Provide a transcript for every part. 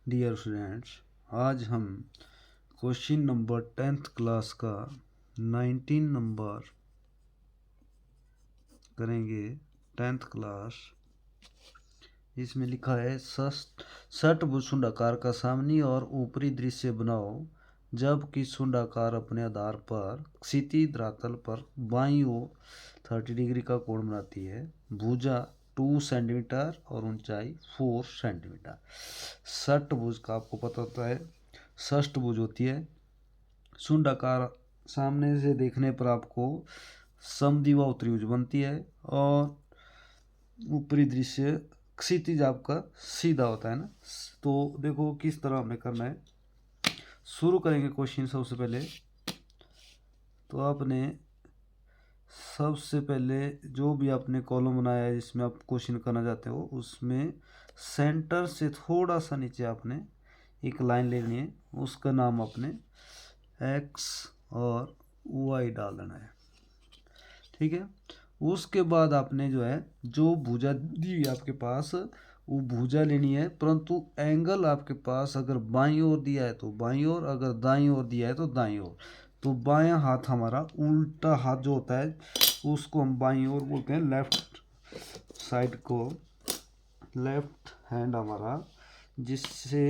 Dear students, आज हम question number 10th class का 19 नंबर करेंगे। 10th क्लास, इसमें लिखा है षटभुज शुंडाकार का सामने और ऊपरी दृश्य बनाओ जबकि शुंडाकार अपने आधार पर क्षैतिज धरातल पर बाईं ओर 30 डिग्री का कोण बनाती है। भुजा 2 सेंटीमीटर और ऊंचाई 4 सेंटीमीटर। षटभुज का आपको पता होता है, षष्ठभुज होती है शुंडाकार, सामने से देखने पर आपको समद्विबाहु त्रिभुज बनती है और ऊपरी दृश्य क्षैतिज आपका सीधा होता है ना। तो देखो किस तरह हमें करना है। शुरू करेंगे क्वेश्चन। सबसे पहले तो आपने सबसे पहले जो भी आपने कॉलम बनाया है जिसमें आप क्वेश्चन करना चाहते हो, उसमें सेंटर से थोड़ा सा नीचे आपने एक लाइन लेनी है। उसका नाम आपने एक्स और वाई डाल देना है, ठीक है। उसके बाद आपने जो है, जो भुजा दी है आपके पास, वो भुजा लेनी है, परंतु एंगल आपके पास अगर बाईं ओर दिया है तो बाईं ओर, अगर दाईं ओर दिया है तो दाईं ओर। तो बायां हाथ हमारा, उल्टा हाथ जो होता है उसको हम बाईं ओर बोलते हैं। लेफ्ट साइड को, लेफ्ट हैंड हमारा जिससे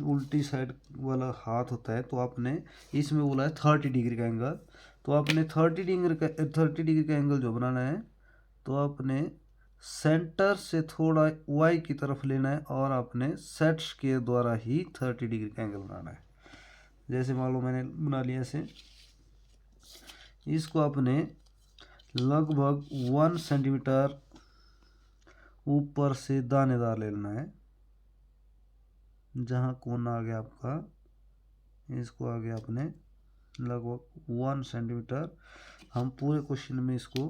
उल्टी साइड वाला हाथ होता है, तो आपने इसमें बोला है 30 डिग्री का एंगल। तो आपने 30 डिग्री का एंगल जो बनाना है, तो आपने सेंटर से थोड़ा वाई की तरफ लेना है और आपने सेट स्क्वायर द्वारा ही 30 डिग्री का एंगल बनाना है। जैसे मान लो मैंने बना लिया ऐसे। इसको आपने लगभग 1 सेंटीमीटर ऊपर से दानेदार ले लेना है। जहाँ कोना आ गया आपका, इसको आगे आपने लगभग 1 सेंटीमीटर, हम पूरे क्वेश्चन में इसको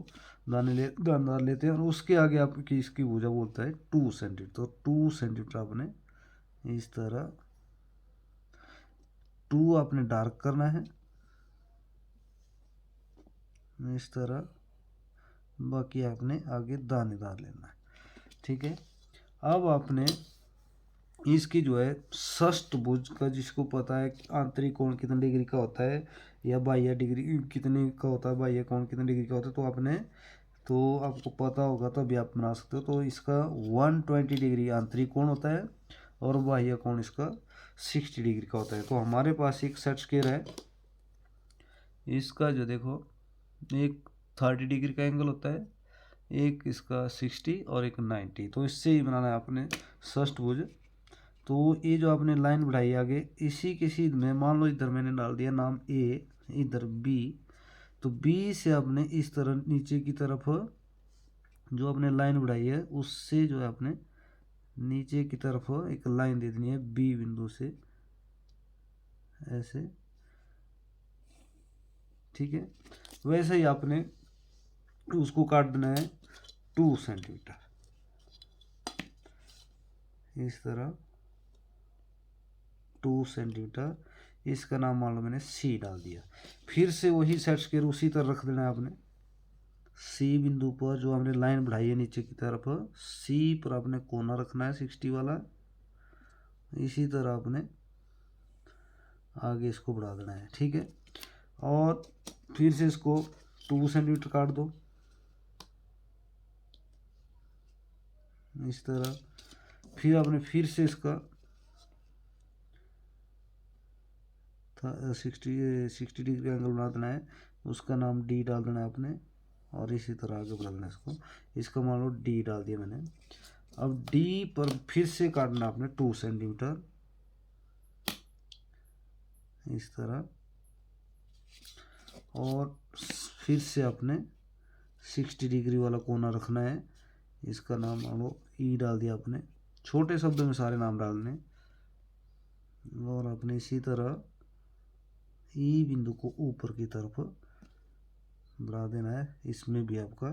दानेदार लेते हैं। और उसके आगे आपकी इसकी भुजा बोलता है 2 सेंटीमीटर। तो 2 सेंटीमीटर आपने इस तरह 2 आपने डार्क करना है इस तरह, बाकी आपने आगे दानेदार लेना है, ठीक है। अब आपने इसकी जो है षष्ठभुज का, जिसको पता है आंतरिक कोण कितने डिग्री का होता है या बाह्य डिग्री कितने का होता है, बाह्य कोण कितने डिग्री का होता है, तो आपने, तो आपको पता होगा तो अभी आप बना सकते हो। तो इसका 120 डिग्री आंतरिक कोण होता है और बाह्य कोण इसका 60 डिग्री का होता है। तो हमारे पास एक सेट स्क्वायर है, इसका जो देखो एक 30 डिग्री का एंगल होता है, एक इसका 60 और एक 90। तो इससे ही बनाना है आपने षष्ठभुज। तो ये जो आपने लाइन बढ़ाई आगे, इसी के सीध में मान लो इधर मैंने डाल दिया नाम ए, इधर बी। तो बी से आपने इस तरह नीचे की तरफ जो आपने लाइन बढ़ाई है, उससे जो है आपने नीचे की तरफ एक लाइन दे देनी है बी बिंदु से ऐसे, ठीक है। वैसे ही आपने उसको काट देना है 2 सेंटीमीटर इस तरह, 2 सेंटीमीटर। इसका नाम मान लो मैंने सी डाल दिया। फिर से वही सेट स्क्वायर उसी तरह रख देना है आपने। सी बिंदु पर जो हमने लाइन बढ़ाई है नीचे की तरफ, सी पर आपने कोना रखना है 60 वाला। इसी तरह आपने आगे इसको बढ़ा देना है, ठीक है। और फिर से इसको 2 सेंटीमीटर काट दो इस तरह। फिर आपने फिर से इसका 60 डिग्री एंगल बना देना है, उसका नाम डी डाल देना है आपने और इसी तरह आगे बढ़ा देना है इसको। इसका मान लो डी डाल दिया मैंने। अब डी पर फिर से काटना आपने 2 सेंटीमीटर इस तरह, और फिर से आपने 60 डिग्री वाला कोना रखना है। इसका नाम मान लो ई डाल दिया आपने, छोटे शब्दों में सारे नाम डालने। और आपने इसी तरह ई बिंदु को ऊपर की तरफ बढ़ा देना है। इसमें भी आपका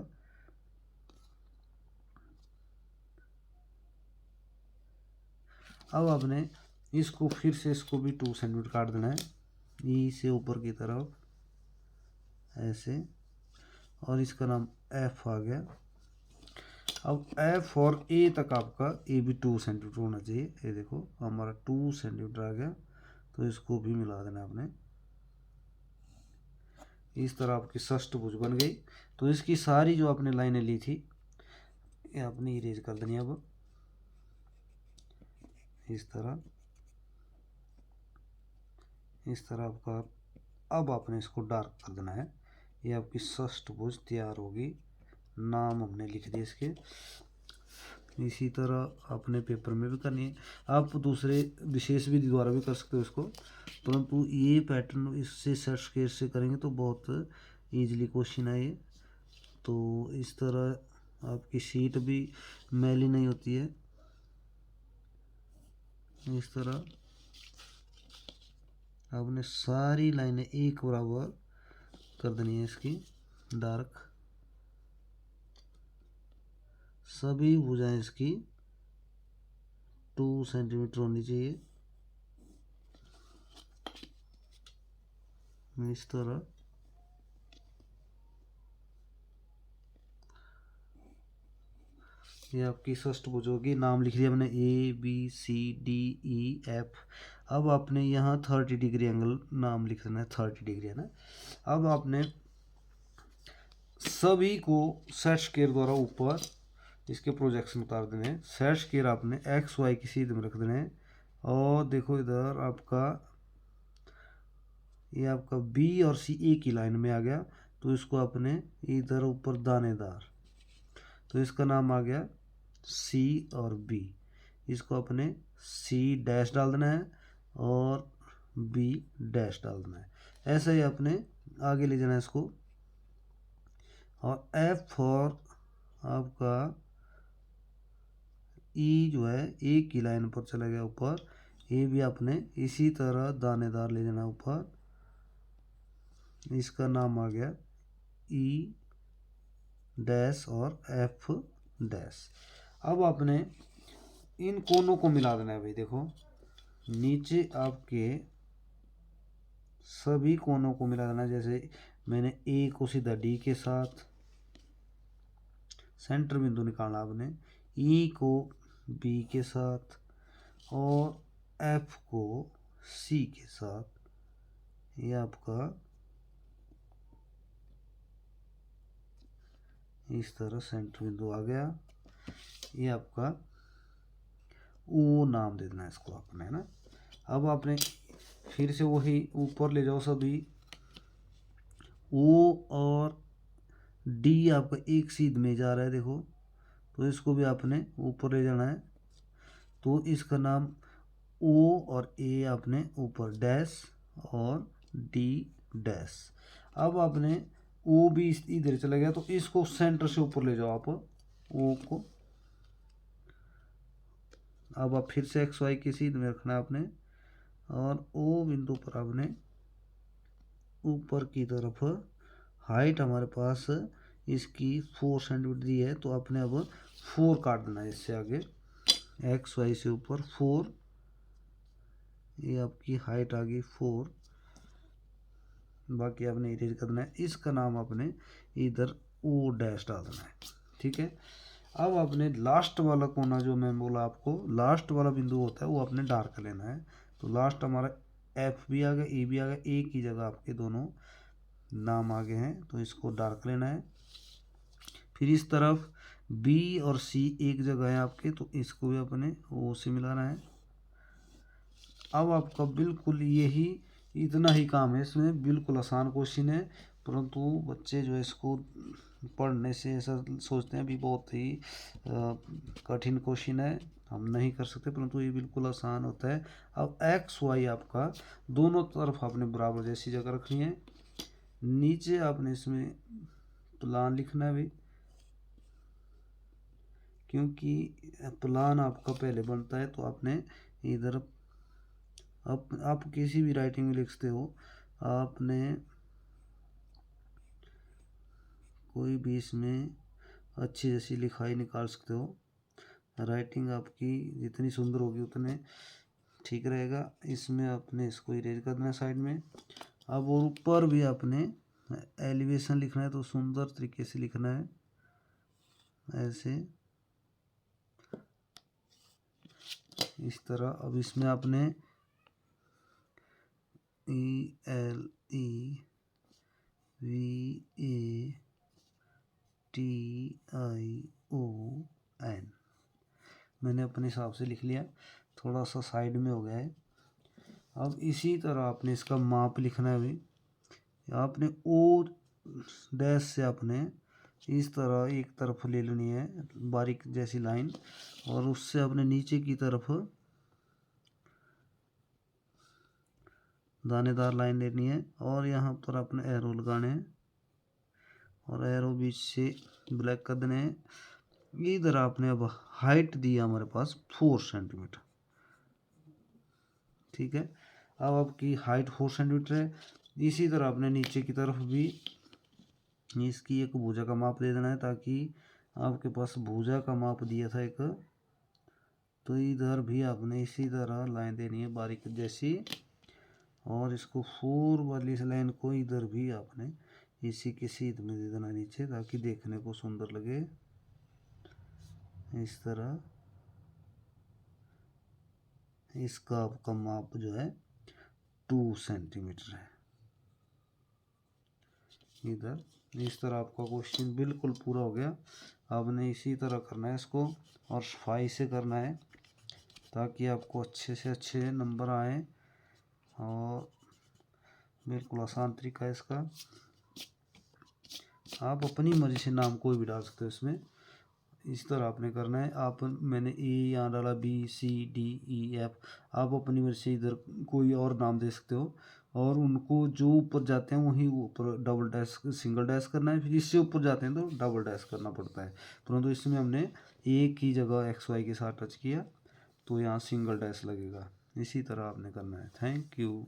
अब आपने इसको फिर से इसको भी 2 सेंटीमीटर काट देना है ई से ऊपर की तरफ ऐसे, और इसका नाम एफ आ गया। अब एफ और ए तक आपका ए भी 2 सेंटीमीटर होना चाहिए। ये देखो हमारा 2 सेंटीमीटर आ गया, तो इसको भी मिला देना आपने। इस तरह आपकी षष्ठभुज बन गई। तो इसकी सारी जो आपने लाइनें ली थी ये आपने इरेज कर देनी। अब इस तरह आपका, अब आपने इसको डार्क कर देना है। ये आपकी षष्ठभुज तैयार होगी। नाम हमने लिख दिए इसके। इसी तरह अपने पेपर में भी करनी है। आप दूसरे विशेष विधि द्वारा भी कर सकते हो इसको, परंतु ये पैटर्न इससे सेट स्केल से करेंगे तो बहुत ईजिली क्वेश्चन है ये। तो इस तरह आपकी शीट भी मैली नहीं होती है। इस तरह आपने सारी लाइनें एक बराबर कर देनी है इसकी डार्क। सभी भुजाएं इसकी 2 सेंटीमीटर होनी चाहिए। इस तरह ये आपकी षष्ठभुज होगी। नाम लिख दिया हमने ABCDEF। अब आपने यहाँ 30 डिग्री एंगल नाम लिख देना है, 30 डिग्री है ना। अब आपने सभी को सेट स्क्वायर द्वारा ऊपर इसके प्रोजेक्शन उतार देने हैं। सेट स्क्वायर आपने एक्स वाई की सीध में रख देने हैं। और देखो इधर आपका ये आपका बी और सी एक ही लाइन में आ गया, तो इसको आपने इधर ऊपर दानेदार, तो इसका नाम आ गया सी और बी। इसको अपने सी डैश डाल देना है और बी डैश डाल देना है। ऐसे ही अपने आगे ले जाना है इसको। और एफ फॉर आपका ई जो है एक की लाइन पर चला गया ऊपर। ये भी आपने इसी तरह दानेदार ले जाना ऊपर। इसका नाम आ गया ई डैश और एफ डैश। अब आपने इन कोनों को मिला देना है भाई। देखो नीचे आपके सभी कोनों को मिला देना है। जैसे मैंने ए को सीधा डी के साथ सेंटर बिंदु निकालना आपने, ई को बी के साथ और एफ को सी के साथ। ये आपका इस तरह सेंटर बिंदु आ गया। ये आपका ओ नाम दे देना इसको आपने, है ना। अब आपने फिर से वही ऊपर ले जाओ सभी। ओ और डी आपका एक सीध में जा रहा है देखो, तो इसको भी आपने ऊपर ले जाना है। तो इसका नाम ओ और ए आपने ऊपर डैश और डी डैश। अब आपने ओ भी इधर चला गया, तो इसको सेंटर से ऊपर ले जाओ आप ओ को। अब आप फिर से एक्स वाई की सीध में रखना है आपने और ओ बिंदु पर आपने ऊपर की तरफ हाइट हमारे पास इसकी 4 सेंटीमीटर दी है, तो आपने अब 4 काट देना है इससे आगे। एक्स वाई से ऊपर 4, ये आपकी हाइट आ गई 4। बाकी आपने इरेज कर देना है। इसका नाम आपने इधर ओ डैश डाल देना है, ठीक है। अब आपने लास्ट वाला कोना जो मैं बोला आपको, लास्ट वाला बिंदु होता है वो आपने डार्क लेना है। तो लास्ट हमारा एफ भी आ गया, ए भी आ गया, एक ही जगह आपके दोनों नाम आगे हैं, तो इसको डार्क लेना है। फिर इस तरफ बी और सी एक जगह है आपके, तो इसको भी अपने ओ से मिलाना है। अब आपका बिल्कुल यही इतना ही काम है इसमें, बिल्कुल आसान क्वेश्चन है। परंतु बच्चे जो है इसको पढ़ने से ऐसा सोचते हैं भी बहुत ही कठिन क्वेश्चन है, हम नहीं कर सकते, परंतु ये बिल्कुल आसान होता है। अब एक्स वाई आपका दोनों तरफ आपने बराबर जैसी जगह रखनी है। नीचे आपने इसमें प्लान लिखना है भाई, क्योंकि प्लान आपका पहले बनता है, तो आपने इधर आप किसी भी राइटिंग में लिखते हो, आपने कोई भी इसमें अच्छी जैसी लिखाई निकाल सकते हो। राइटिंग आपकी जितनी सुंदर होगी उतने ठीक रहेगा। इसमें आपने इसको इरेज कर देना साइड में। अब ऊपर भी आपने एलिवेशन लिखना है, तो सुंदर तरीके से लिखना है ऐसे। इस तरह। अब इसमें आपने ELEVATION मैंने अपने हिसाब से लिख लिया, थोड़ा सा साइड में हो गया है। अब इसी तरह आपने इसका माप लिखना है। भी आपने ओ डैश से आपने इस तरह एक तरफ ले लेनी है बारीक जैसी लाइन, और उससे आपने नीचे की तरफ दानेदार लाइन लेनी है, और यहाँ पर अपने एरो लगाने हैं, और एरो बीच से ब्लैक कर देने हैं। इधर आपने अब हाइट दी है हमारे पास 4 सेंटीमीटर, ठीक है। अब आपकी हाइट 4 सेंटीमीटर है। इसी तरह आपने नीचे की तरफ भी इसकी एक भुजा का माप दे देना है, ताकि आपके पास भुजा का माप दिया था एक, तो इधर भी आपने इसी तरह लाइन देनी है बारीक जैसी, और इसको 4 वाली इस लाइन को इधर भी आपने इसी के सीध में दे देना नीचे, ताकि देखने को सुंदर लगे। इस तरह इसका आपका माप जो है 2 सेंटीमीटर है इधर। इस तरह आपका क्वेश्चन बिल्कुल पूरा हो गया। आपने इसी तरह करना है इसको, और सफाई से करना है, ताकि आपको अच्छे से अच्छे नंबर आए, और बिल्कुल आसान तरीका है इसका। आप अपनी मर्जी से नाम कोई भी डाल सकते हो इसमें। इस तरह आपने करना है। आप मैंने ए यहाँ डाला, BCDEF, आप अपनी मर्जी से इधर कोई और नाम दे सकते हो, और उनको जो ऊपर जाते हैं वहीं ऊपर डबल डैश सिंगल डैश करना है। फिर इससे ऊपर जाते हैं तो डबल डैश करना पड़ता है, परंतु इसमें हमने एक ही जगह XY के साथ टच किया तो यहाँ सिंगल डैश लगेगा। इसी तरह आपने करना है। Thank you.